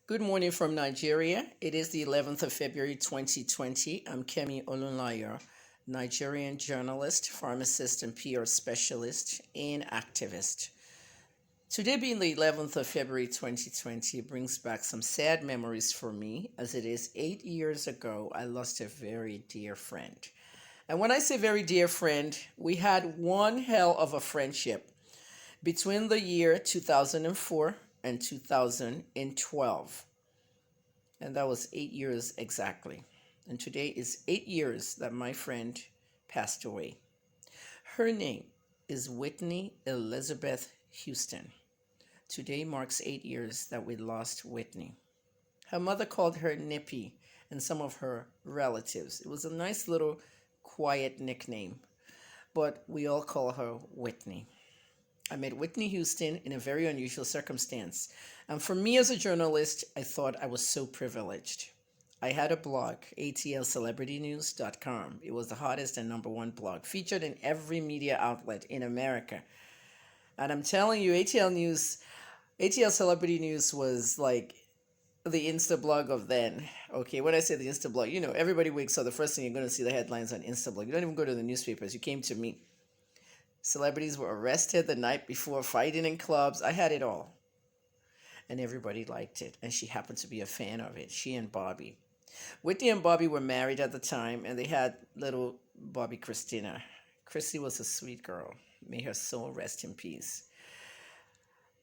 Good morning from Nigeria. It is the 11th of February 2020. I'm Kemi Olunlayo, Nigerian journalist, pharmacist, and PR specialist and activist. Today being the 11th of February 2020 brings back some sad memories for me, as it is 8 years ago I lost a very dear friend. And when I say very dear friend, we had one hell of a friendship between the year 2004 and 2012. And that was 8 years exactly. And today is 8 years that my friend passed away. Her name is Whitney Elizabeth Houston. Today marks 8 years that we lost Whitney. Her mother called her Nippy and some of her relatives. It was a nice little quiet nickname, but we all call her Whitney. I met Whitney Houston in a very unusual circumstance. And for me as a journalist, I thought I was so privileged. I had a blog, atlcelebritynews.com. It was the hottest and number one blog, featured in every media outlet in America. And I'm telling you, ATL Celebrity News was like the Insta blog of then. Okay, when I say the Insta blog, everybody wakes up, the first thing you're going to see the headlines on Insta blog. You don't even go to the newspapers. You came to me. Celebrities were arrested the night before, fighting in clubs. I had it all. And everybody liked it. And she happened to be a fan of it. She and Bobby. Whitney and Bobby were married at the time, and they had little Bobby Christina. Chrissy was a sweet girl. May her soul rest in peace.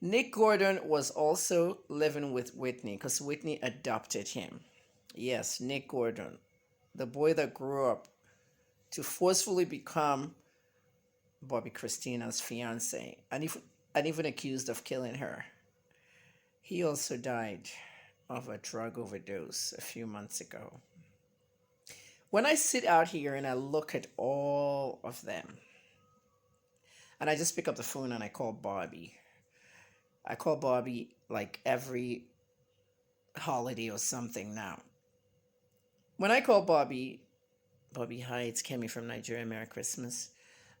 Nick Gordon was also living with Whitney because Whitney adopted him. Yes, Nick Gordon, the boy that grew up to forcefully become Bobby Christina's fiance, and even accused of killing her. He also died of a drug overdose a few months ago. When I sit out here and I look at all of them, and I just pick up the phone and I call Bobby. I call Bobby like every holiday or something now. When I call Bobby, hi, it's Kemi from Nigeria, Merry Christmas.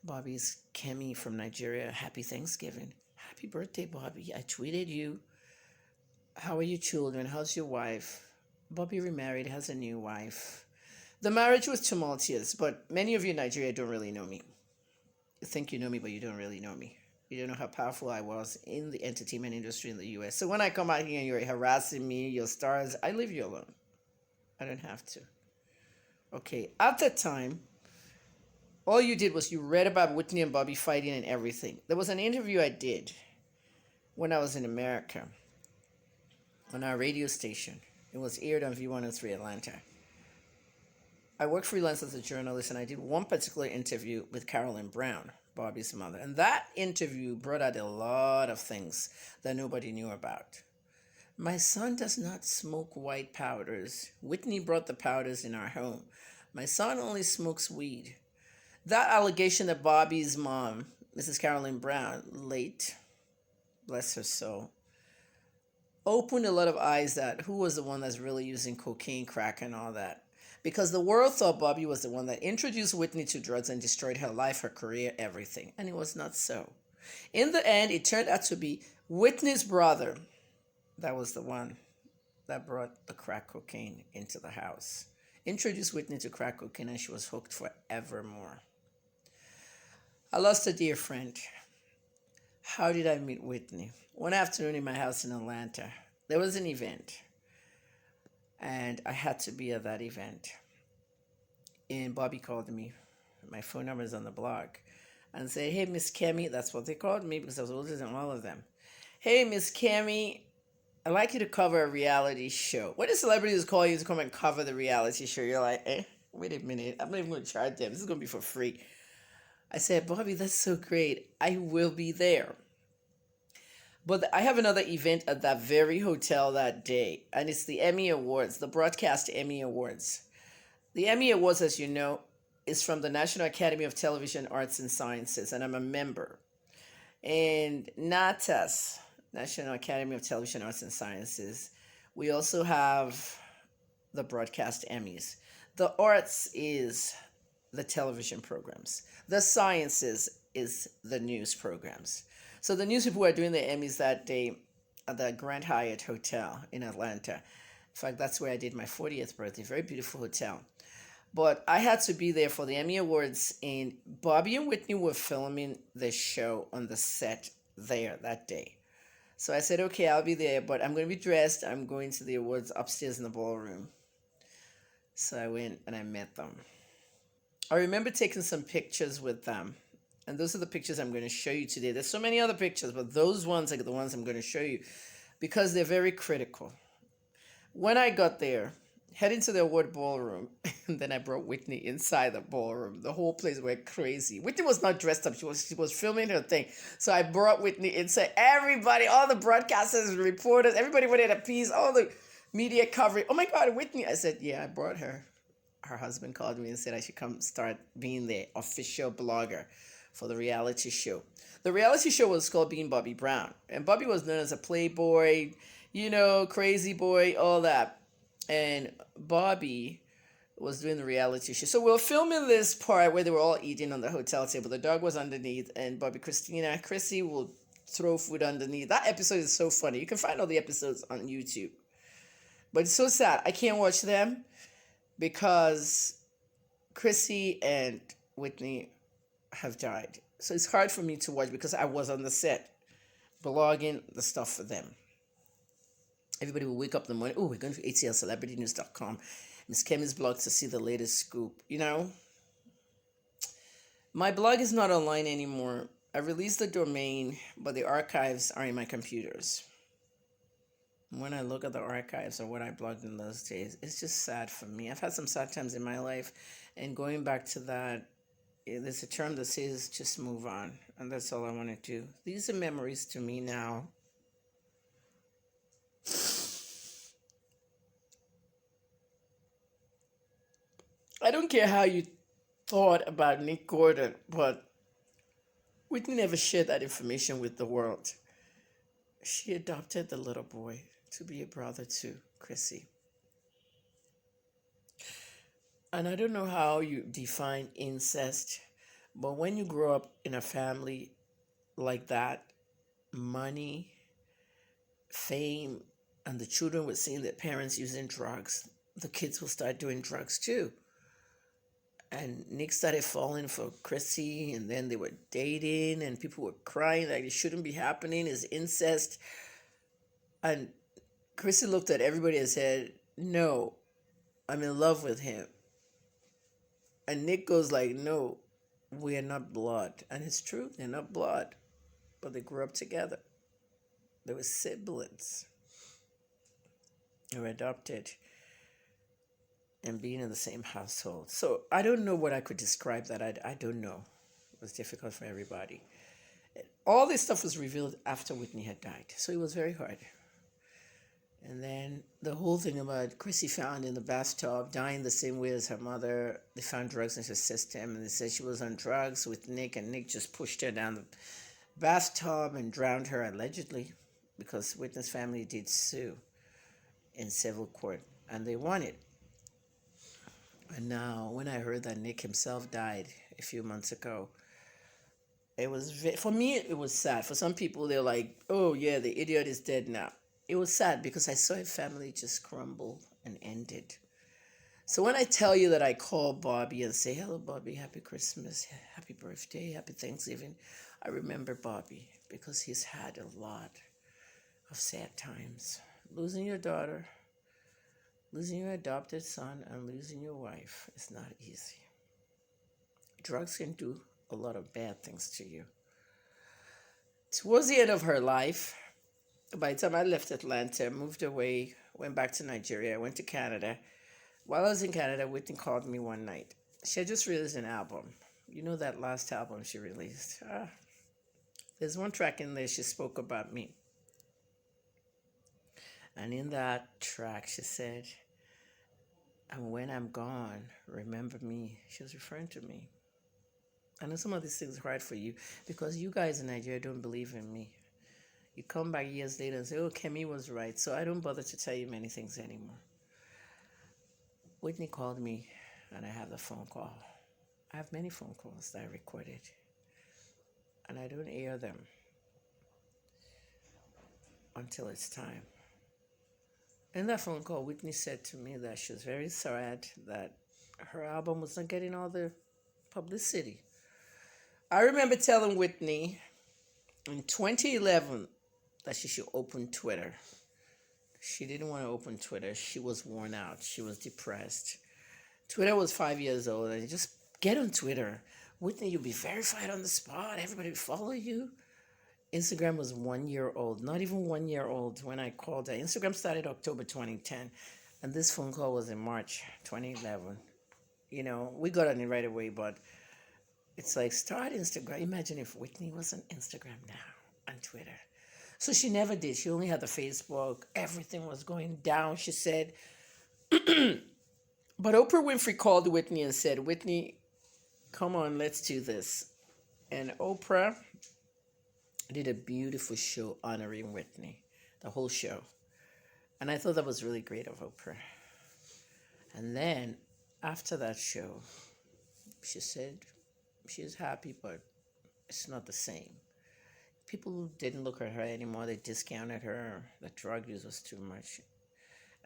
Bobby's Kemi from Nigeria. Happy Thanksgiving. Happy birthday, Bobby. I tweeted you. How are your children? How's your wife? Bobby remarried, has a new wife. The marriage was tumultuous, but many of you in Nigeria don't really know me. You think you know me, but you don't really know me. You don't know how powerful I was in the entertainment industry in the US. So when I come out here and you're harassing me, your stars, I leave you alone. I don't have to. Okay, at that time, all you did was you read about Whitney and Bobby fighting and everything. There was an interview I did when I was in America on our radio station. It was aired on V103 Atlanta. I worked freelance as a journalist, and I did one particular interview with Carolyn Brown, Bobby's mother. And that interview brought out a lot of things that nobody knew about. My son does not smoke white powders. Whitney brought the powders in our home. My son only smokes weed. That allegation that Bobby's mom, Mrs. Carolyn Brown, late, bless her soul, opened a lot of eyes that who was the one that's really using cocaine, crack, and all that. Because the world thought Bobby was the one that introduced Whitney to drugs and destroyed her life, her career, everything. And it was not so. In the end, it turned out to be Whitney's brother that was the one that brought the crack cocaine into the house. Introduced Whitney to crack cocaine, and she was hooked forevermore. I lost a dear friend. How did I meet Whitney? One afternoon in my house in Atlanta, there was an event, and I had to be at that event. And Bobby called me. My phone number is on the blog. And said, hey, Miss Kemi, that's what they called me because I was older than all of them. Hey, Miss Kemi, I'd like you to cover a reality show. When the celebrities call you to come and cover the reality show, you're like, wait a minute, I'm not even going to charge them. This is going to be for free. I said, Bobby, that's so great. I will be there. But I have another event at that very hotel that day, and it's the Emmy Awards, the Broadcast Emmy Awards. The Emmy Awards, as you know, is from the National Academy of Television Arts and Sciences, and I'm a member. And NATAS, National Academy of Television Arts and Sciences, we also have the Broadcast Emmys. The arts is the television programs. The sciences is the news programs. So the news people were doing the Emmys that day, at the Grand Hyatt Hotel in Atlanta. In fact, that's where I did my 40th birthday. Very beautiful hotel. But I had to be there for the Emmy Awards, and Bobby and Whitney were filming the show on the set there that day. So I said, okay, I'll be there, but I'm going to be dressed. I'm going to the awards upstairs in the ballroom. So I went and I met them. I remember taking some pictures with them. And those are the pictures I'm going to show you today. There's so many other pictures, but those ones are the ones I'm going to show you because they're very critical. When I got there, head into the award ballroom, and then I brought Whitney inside the ballroom. The whole place went crazy. Whitney was not dressed up. She was filming her thing. So I brought Whitney inside. Everybody, all the broadcasters, reporters, everybody wanted a piece, all the media coverage. Oh my God, Whitney. I said, yeah, I brought her. Her husband called me and said I should come start being the official blogger for the reality show. The reality show was called Being Bobby Brown. And Bobby was known as a playboy, crazy boy, all that. And Bobby was doing the reality show. So we were filming this part where they were all eating on the hotel table. The dog was underneath, and Chrissy will throw food underneath. That episode is so funny. You can find all the episodes on YouTube. But it's so sad. I can't watch them because Chrissy and Whitney have died. So it's hard for me to watch because I was on the set blogging the stuff for them. Everybody will wake up in the morning. Oh, we're going to atlcelebritynews.com. Miss Kemi's blog to see the latest scoop. My blog is not online anymore. I released the domain, but the archives are in my computers. When I look at the archives of what I blogged in those days, it's just sad for me. I've had some sad times in my life, and going back to that, there's a term that says just move on, and that's all I want to do. These are memories to me now. I don't care how you thought about Nick Gordon, but Whitney never shared that information with the world. She adopted the little boy to be a brother to Chrissy. And I don't know how you define incest, but when you grow up in a family like that, money, fame, and the children were seeing their parents using drugs, the kids will start doing drugs too. And Nick started falling for Chrissy, and then they were dating, and people were crying like it shouldn't be happening, it's incest. And Chrissy looked at everybody and said, no, I'm in love with him. And Nick goes like, no, we are not blood. And it's true, they're not blood, but they grew up together. They were siblings. They were adopted and being in the same household. So I don't know what I could describe that. I don't know. It was difficult for everybody. All this stuff was revealed after Whitney had died. So it was very hard. And then the whole thing about Chrissy found in the bathtub, dying the same way as her mother. They found drugs in her system, and they said she was on drugs with Nick, and Nick just pushed her down the bathtub and drowned her, allegedly, because Whitney's family did sue in civil court, and they won it. And now, when I heard that Nick himself died a few months ago, it was, for me, it was sad. For some people, they're like, oh yeah, the idiot is dead now. It was sad because I saw a family just crumble and ended. So when I tell you that I call Bobby and say, hello, Bobby, happy Christmas, happy birthday, happy Thanksgiving, I remember Bobby because he's had a lot of sad times. Losing your daughter, losing your adopted son, and losing your wife is not easy. Drugs can do a lot of bad things to you. Towards the end of her life, by the time I left Atlanta, moved away, went back to Nigeria, went to Canada. While I was in Canada, Whitney called me one night. She had just released an album. You know that last album she released? There's one track in there she spoke about me. And in that track, she said, and when I'm gone, remember me. She was referring to me. I know some of these things are hard for you because you guys in Nigeria don't believe in me. You come back years later and say, oh, Kemi was right. So I don't bother to tell you many things anymore. Whitney called me, and I have the phone call. I have many phone calls that I recorded, and I don't air them. until it's time. In that phone call, Whitney said to me that she was very sad that her album was not getting all the publicity. I remember telling Whitney in 2011 that she should open Twitter. She didn't want to open Twitter. She was worn out. She was depressed. Twitter was 5 years old, and just get on Twitter. Whitney, you'll be verified on the spot. Everybody will follow you. Instagram was 1 year old, not even 1 year old when I called her. Instagram started October 2010, and this phone call was in March 2011. You know, we got on it right away, but it's like, start Instagram. Imagine if Whitney was on Instagram now, on Twitter. So she never did. She only had the Facebook. Everything was going down, she said. But Oprah Winfrey called Whitney and said, Whitney, come on, let's do this. And Oprah did a beautiful show honoring Whitney, the whole show. And I thought that was really great of Oprah. And then after that show, she said she's happy, but it's not the same. People didn't look at her anymore. They discounted her. The drug use was too much.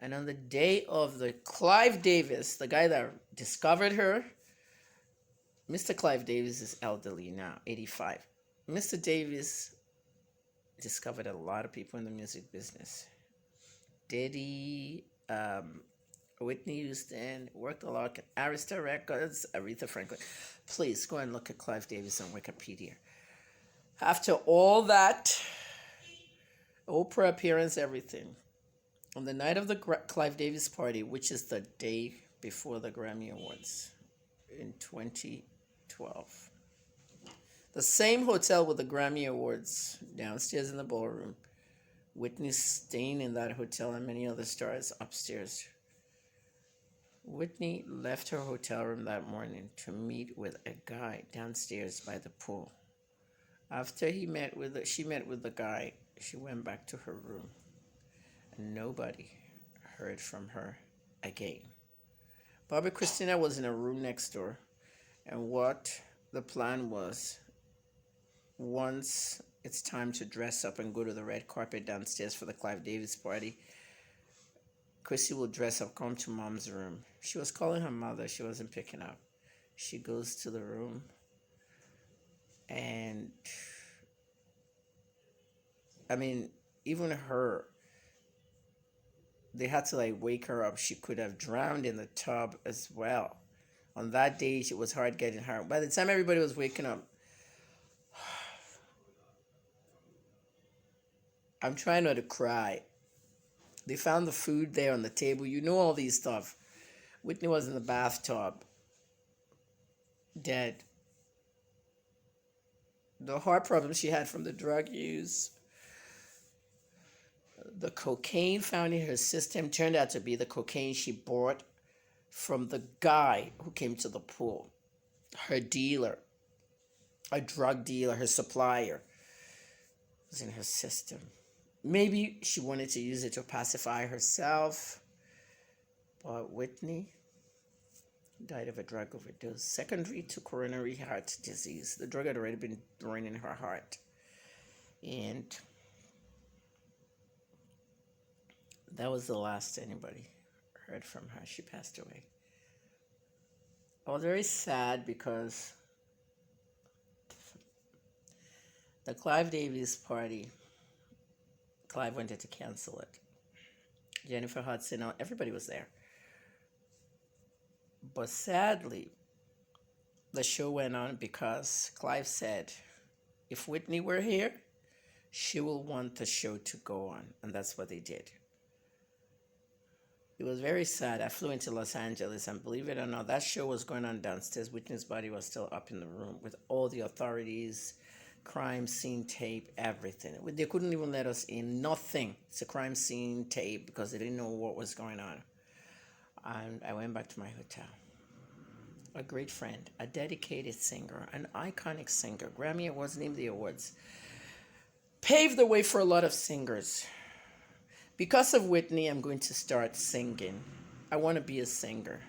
And on the day of the Clive Davis, the guy that discovered her, Mr. Clive Davis is elderly now, 85. Mr. Davis discovered a lot of people in the music business. Diddy, Whitney Houston, worked a lot at Arista Records, Aretha Franklin. Please go and look at Clive Davis on Wikipedia. After all that, Oprah appearance, everything, on the night of the Clive Davis party, which is the day before the Grammy Awards in 2012, the same hotel with the Grammy Awards downstairs in the ballroom, Whitney's staying in that hotel and many other stars upstairs. Whitney left her hotel room that morning to meet with a guy downstairs by the pool. After she met with the guy, she went back to her room, and nobody heard from her again. Bobby Christina was in a room next door, and what the plan was, once it's time to dress up and go to the red carpet downstairs for the Clive Davis party, Chrissy will dress up, come to Mom's room. She was calling her mother. She wasn't picking up. She goes to the room, and I mean, even her, they had to like wake her up. She could have drowned in the tub as well. On that day, it was hard getting her. By the time everybody was waking up, I'm trying not to cry. They found the food there on the table. You know all these stuff. Whitney was in the bathtub, dead. The heart problems she had from the drug use. The cocaine found in her system turned out to be the cocaine she bought from the guy who came to the pool. Her dealer, a drug dealer, her supplier, was in her system. Maybe she wanted to use it to pacify herself. But Whitney died of a drug overdose, secondary to coronary heart disease. The drug had already been draining her heart. And that was the last anybody heard from her. She passed away. I was very sad because the Clive Davis party, Clive wanted to cancel it. Jennifer Hudson, everybody was there. But sadly, the show went on because Clive said, if Whitney were here, she will want the show to go on. And that's what they did. It was very sad. I flew into Los Angeles, and believe it or not, that show was going on downstairs. Whitney's body was still up in the room with all the authorities, crime scene tape, everything. They couldn't even let us in. Nothing. It's a crime scene tape because they didn't know what was going on. And I went back to my hotel. A great friend, a dedicated singer, an iconic singer, Grammy Awards, named the awards, paved the way for a lot of singers. Because of Whitney, I'm going to start singing. I want to be a singer.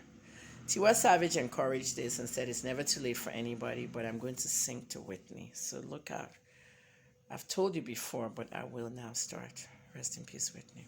Tiwa Savage encouraged this and said it's never too late for anybody, but I'm going to sing to Whitney. So look out. I've told you before, but I will now start. Rest in peace, Whitney.